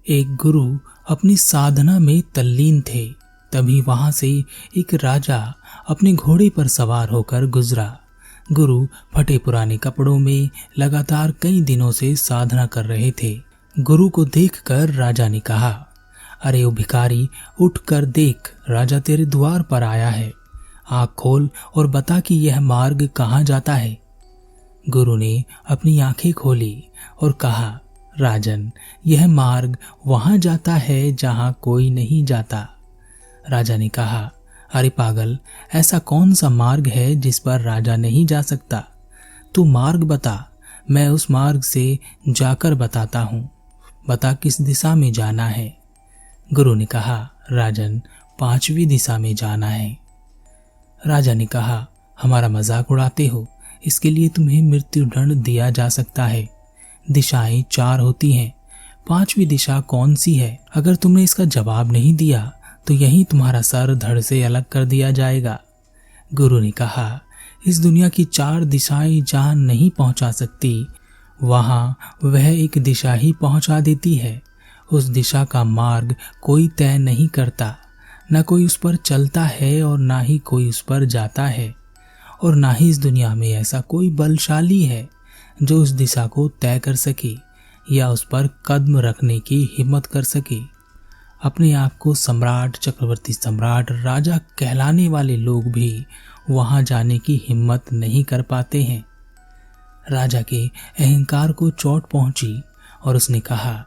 एक गुरु अपनी साधना में तल्लीन थे। तभी वहां से एक राजा अपने घोड़े पर सवार होकर गुजरा। गुरु फटे पुराने कपड़ों में लगातार कई दिनों से साधना कर रहे थे। गुरु को देखकर राजा ने कहा, अरे ओ भिखारी, उठ कर देख, राजा तेरे द्वार पर आया है। आँख खोल और बता कि यह मार्ग कहाँ जाता है। गुरु ने अपनी आंखें खोली और कहा, राजन, यह मार्ग वहां जाता है जहां कोई नहीं जाता। राजा ने कहा, अरे पागल, ऐसा कौन सा मार्ग है जिस पर राजा नहीं जा सकता? तू मार्ग बता, मैं उस मार्ग से जाकर बताता हूँ। बता किस दिशा में जाना है। गुरु ने कहा, राजन, 5वीं दिशा में जाना है। राजा ने कहा, हमारा मजाक उड़ाते हो? इसके लिए तुम्हें मृत्युदंड दिया जा सकता है। दिशाएं 4 होती हैं, 5वीं दिशा कौन सी है? अगर तुमने इसका जवाब नहीं दिया तो यहीं तुम्हारा सर धड़ से अलग कर दिया जाएगा। गुरु ने कहा, इस दुनिया की 4 दिशाएं जहां नहीं पहुंचा सकती, वहां वह एक दिशा ही पहुंचा देती है। उस दिशा का मार्ग कोई तय नहीं करता, न कोई उस पर चलता है और ना ही कोई उस पर जाता है, और ना ही इस दुनिया में ऐसा कोई बलशाली है जो उस दिशा को तय कर सके या उस पर कदम रखने की हिम्मत कर सके। अपने आप को सम्राट, चक्रवर्ती सम्राट, राजा कहलाने वाले लोग भी वहां जाने की हिम्मत नहीं कर पाते हैं। राजा के अहंकार को चोट पहुंची और उसने कहा,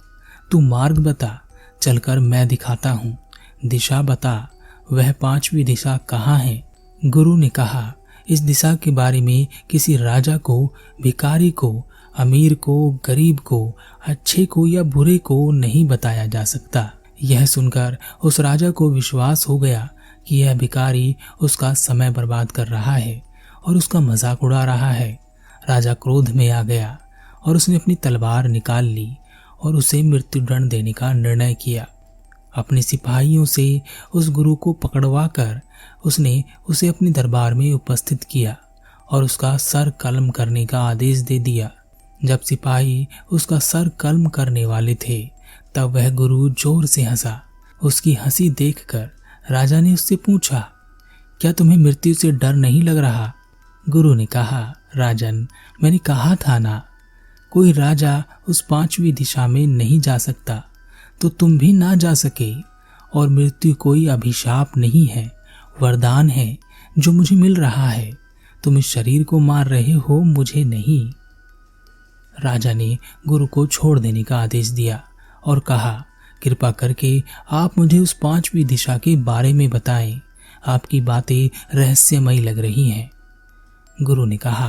तू मार्ग बता, चलकर मैं दिखाता हूँ। दिशा बता, वह 5वीं दिशा कहाँ है? गुरु ने कहा, इस दिशा के बारे में किसी राजा को, भिखारी को, अमीर को, गरीब को, अच्छे को या बुरे को नहीं बताया जा सकता। यह सुनकर उस राजा को विश्वास हो गया कि यह भिखारी उसका समय बर्बाद कर रहा है और उसका मजाक उड़ा रहा है। राजा क्रोध में आ गया और उसने अपनी तलवार निकाल ली और उसे मृत्युदंड देने का निर्णय किया। अपने सिपाहियों से उस गुरु को पकड़वा कर उसने उसे अपने दरबार में उपस्थित किया और उसका सर कलम करने का आदेश दे दिया। जब सिपाही उसका सर कलम करने वाले थे तब वह गुरु जोर से हंसा। उसकी हंसी देखकर राजा ने उससे पूछा, क्या तुम्हें मृत्यु से डर नहीं लग रहा? गुरु ने कहा, राजन, मैंने कहा था ना, कोई राजा उस 5वीं दिशा में नहीं जा सकता, तो तुम भी ना जा सके। और मृत्यु कोई अभिशाप नहीं है, वरदान है जो मुझे मिल रहा है। तुम इस शरीर को मार रहे हो, मुझे नहीं। राजा ने गुरु को छोड़ देने का आदेश दिया और कहा, कृपा करके आप मुझे उस 5वीं दिशा के बारे में बताएं। आपकी बातें रहस्यमयी लग रही हैं। गुरु ने कहा,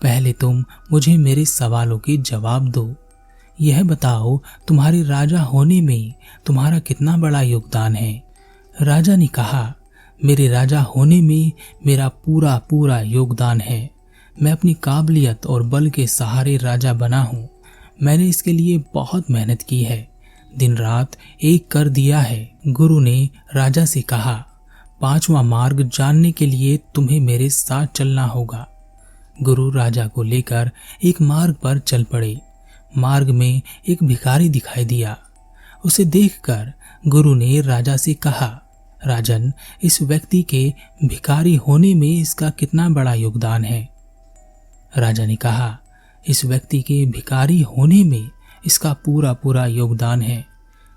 पहले तुम मुझे मेरे सवालों के जवाब दो। यह बताओ, तुम्हारे राजा होने में तुम्हारा कितना बड़ा योगदान है? राजा ने कहा, मेरे राजा होने में मेरा पूरा पूरा योगदान है। मैं अपनी काबिलियत और बल के सहारे राजा बना हूँ। मैंने इसके लिए बहुत मेहनत की है, दिन रात एक कर दिया है। गुरु ने राजा से कहा, 5वां मार्ग जानने के लिए तुम्हें मेरे साथ चलना होगा। गुरु राजा को लेकर एक मार्ग पर चल पड़े। मार्ग में एक भिखारी दिखाई दिया। उसे देखकर गुरु ने राजा से कहा, राजन, इस व्यक्ति के भिखारी होने में इसका कितना बड़ा योगदान है? राजा ने कहा, इस व्यक्ति के भिखारी होने में इसका पूरा पूरा योगदान है।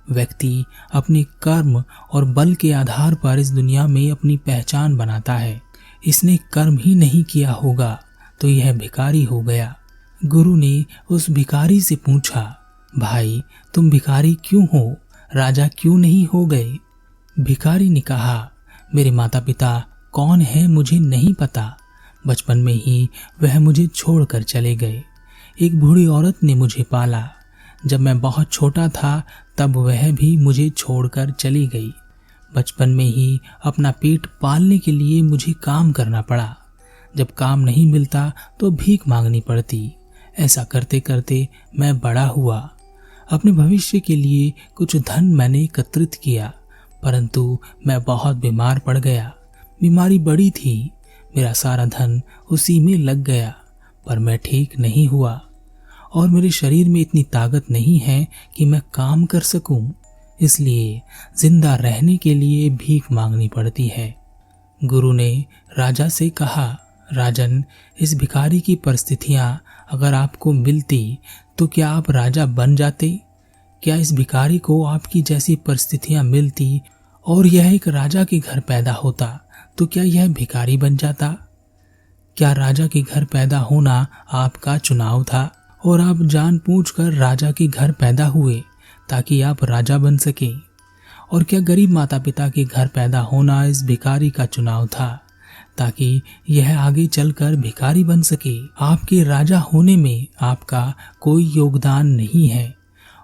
व्यक्ति अपने कर्म और बल के आधार पर इस दुनिया में अपनी पहचान बनाता है। इसने कर्म ही नहीं किया होगा तो यह भिखारी हो गया। गुरु ने उस भिखारी से पूछा, भाई, तुम भिखारी क्यों हो? राजा क्यों नहीं हो गए? भिखारी ने कहा, मेरे माता पिता कौन है मुझे नहीं पता। बचपन में ही वह मुझे छोड़कर चले गए। एक बूढ़ी औरत ने मुझे पाला। जब मैं बहुत छोटा था तब वह भी मुझे छोड़कर चली गई। बचपन में ही अपना पेट पालने के लिए मुझे काम करना पड़ा। जब काम नहीं मिलता तो भीख मांगनी पड़ती। ऐसा करते करते मैं बड़ा हुआ। अपने भविष्य के लिए कुछ धन मैंने एकत्रित किया, परंतु मैं बहुत बीमार पड़ गया। बीमारी बड़ी थी, मेरा सारा धन उसी में लग गया, पर मैं ठीक नहीं हुआ और मेरे शरीर में इतनी ताकत नहीं है कि मैं काम कर सकूं, इसलिए जिंदा रहने के लिए भीख मांगनी पड़ती है। गुरु ने राजा से कहा, राजन, इस भिखारी की परिस्थितियां अगर आपको मिलती तो क्या आप राजा बन जाते? क्या इस भिखारी को आपकी जैसी परिस्थितियां मिलती और यह एक राजा के घर पैदा होता तो क्या यह भिखारी बन जाता? क्या राजा के घर पैदा होना आपका चुनाव था और आप जानबूझकर राजा के घर पैदा हुए ताकि आप राजा बन सके? और क्या गरीब माता पिता के घर पैदा होना इस भिखारी का चुनाव था ताकि यह आगे चलकर भिखारी बन सके? आपके राजा होने में आपका कोई योगदान नहीं है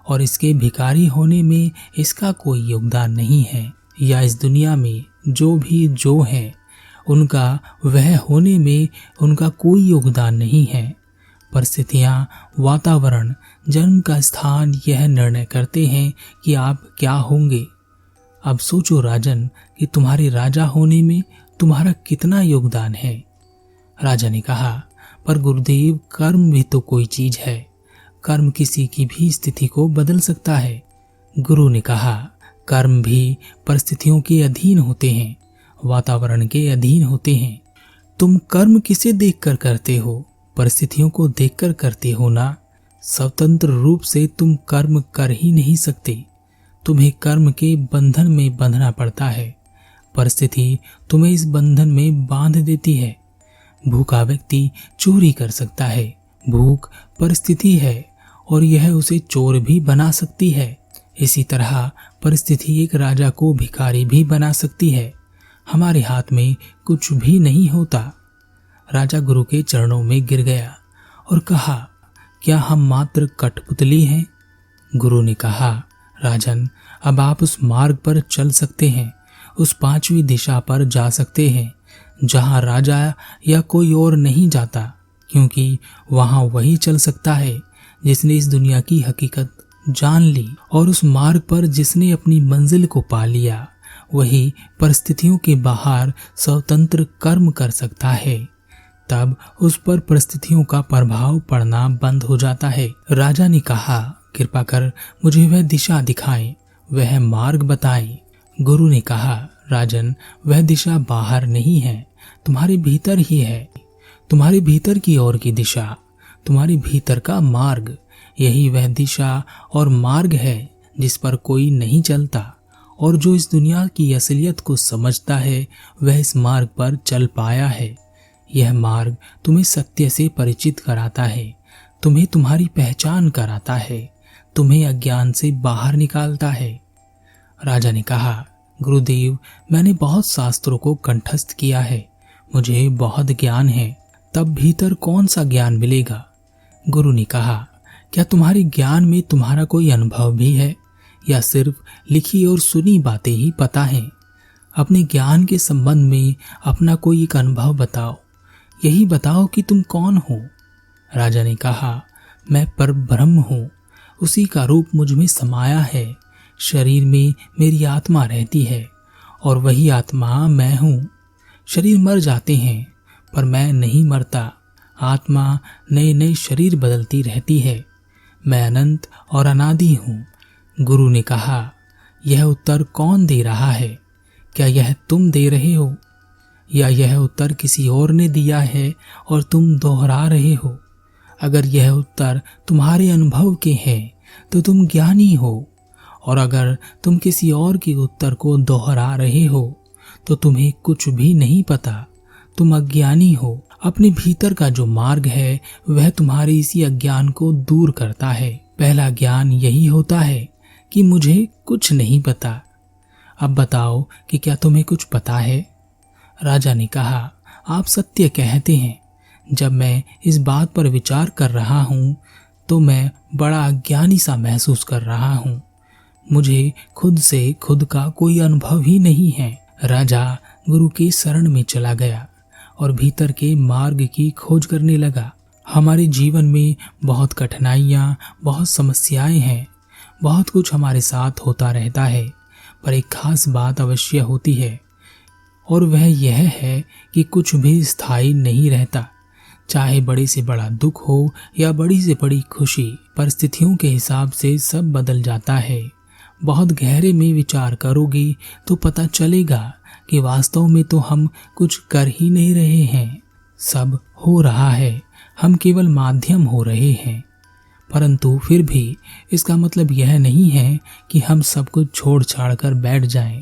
और इसके भिखारी होने में इसका कोई योगदान नहीं है। या इस दुनिया में जो है उनका वह होने में उनका कोई योगदान नहीं है। परिस्थितियां, वातावरण, जन्म का स्थान यह निर्णय करते हैं कि आप क्या होंगे। अब सोचो राजन कि तुम्हारे राजा होने में तुम्हारा कितना योगदान है। राजा ने कहा, पर गुरुदेव, कर्म भी तो कोई चीज है। कर्म किसी की भी स्थिति को बदल सकता है। गुरु ने कहा, कर्म भी परिस्थितियों के अधीन होते हैं, वातावरण के अधीन होते हैं। तुम कर्म किसे देखकर करते हो? परिस्थितियों को देखकर करते हो ना। स्वतंत्र रूप से तुम कर्म कर ही नहीं सकते। तुम्हें कर्म के बंधन में बंधना पड़ता है। परिस्थिति तुम्हें इस बंधन में बांध देती है। भूखा व्यक्ति चोरी कर सकता है। भूख परिस्थिति है और यह उसे चोर भी बना सकती है। इसी तरह परिस्थिति एक राजा को भिखारी भी बना सकती है। हमारे हाथ में कुछ भी नहीं होता। राजा गुरु के चरणों में गिर गया और कहा, क्या हम मात्र कठपुतली हैं? गुरु ने कहा, राजन, अब आप उस मार्ग पर चल सकते हैं, उस 5वीं दिशा पर जा सकते हैं जहां राजा या कोई और नहीं जाता, क्योंकि वहां वही चल सकता है जिसने इस दुनिया की हकीकत जान ली। और उस मार्ग पर जिसने अपनी मंजिल को पा लिया वही परिस्थितियों के बाहर स्वतंत्र कर्म कर सकता है। तब उस पर परिस्थितियों का प्रभाव पड़ना बंद हो जाता है। राजा ने कहा, कृपा कर मुझे वह दिशा दिखाएं, वह मार्ग बताएं। गुरु ने कहा, राजन, वह दिशा बाहर नहीं है, तुम्हारे भीतर ही है। तुम्हारे भीतर की ओर की दिशा, तुम्हारे भीतर का मार्ग, यही वह दिशा और मार्ग है जिस पर कोई नहीं चलता। और जो इस दुनिया की असलियत को समझता है वह इस मार्ग पर चल पाया है। यह मार्ग तुम्हें सत्य से परिचित कराता है, तुम्हें तुम्हारी पहचान कराता है, तुम्हें अज्ञान से बाहर निकालता है। राजा ने कहा, गुरुदेव, मैंने बहुत शास्त्रों को कंठस्थ किया है, मुझे बहुत ज्ञान है, तब भीतर कौन सा ज्ञान मिलेगा? गुरु ने कहा, क्या तुम्हारे ज्ञान में तुम्हारा कोई अनुभव भी है या सिर्फ लिखी और सुनी बातें ही पता है? अपने ज्ञान के संबंध में अपना कोई एक अनुभव बताओ, यही बताओ कि तुम कौन हो। राजा ने कहा, मैं परब्रह्म हूँ, उसी का रूप मुझ में समाया है। शरीर में मेरी आत्मा रहती है और वही आत्मा मैं हूँ। शरीर मर जाते हैं पर मैं नहीं मरता। आत्मा नए नए शरीर बदलती रहती है। मैं अनंत और अनादि हूँ। गुरु ने कहा, यह उत्तर कौन दे रहा है? क्या यह तुम दे रहे हो या यह उत्तर किसी और ने दिया है और तुम दोहरा रहे हो? अगर यह उत्तर तुम्हारे अनुभव के हैं तो तुम ज्ञानी हो, और अगर तुम किसी और के उत्तर को दोहरा रहे हो तो तुम्हें कुछ भी नहीं पता, तुम अज्ञानी हो। अपने भीतर का जो मार्ग है वह तुम्हारे इसी अज्ञान को दूर करता है। पहला ज्ञान यही होता है कि मुझे कुछ नहीं पता। अब बताओ कि क्या तुम्हें कुछ पता है? राजा ने कहा, आप सत्य कहते हैं। जब मैं इस बात पर विचार कर रहा हूँ तो मैं बड़ा अज्ञानी सा महसूस कर रहा हूँ। मुझे खुद से खुद का कोई अनुभव ही नहीं है। राजा गुरु की शरण में चला गया और भीतर के मार्ग की खोज करने लगा। हमारे जीवन में बहुत कठिनाइयाँ, बहुत समस्याएं हैं, बहुत कुछ हमारे साथ होता रहता है, पर एक खास बात अवश्य होती है और वह यह है कि कुछ भी स्थायी नहीं रहता। चाहे बड़े से बड़ा दुख हो या बड़ी से बड़ी खुशी, परिस्थितियों के हिसाब से सब बदल जाता है। बहुत गहरे में विचार करोगे तो पता चलेगा कि वास्तव में तो हम कुछ कर ही नहीं रहे हैं। सब हो रहा है, हम केवल माध्यम हो रहे हैं। परंतु फिर भी इसका मतलब यह नहीं है कि हम सब कुछ छोड़ छाड़ कर बैठ जाएं,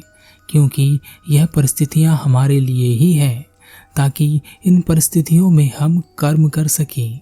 क्योंकि यह परिस्थितियां हमारे लिए ही हैं, ताकि इन परिस्थितियों में हम कर्म कर सकें।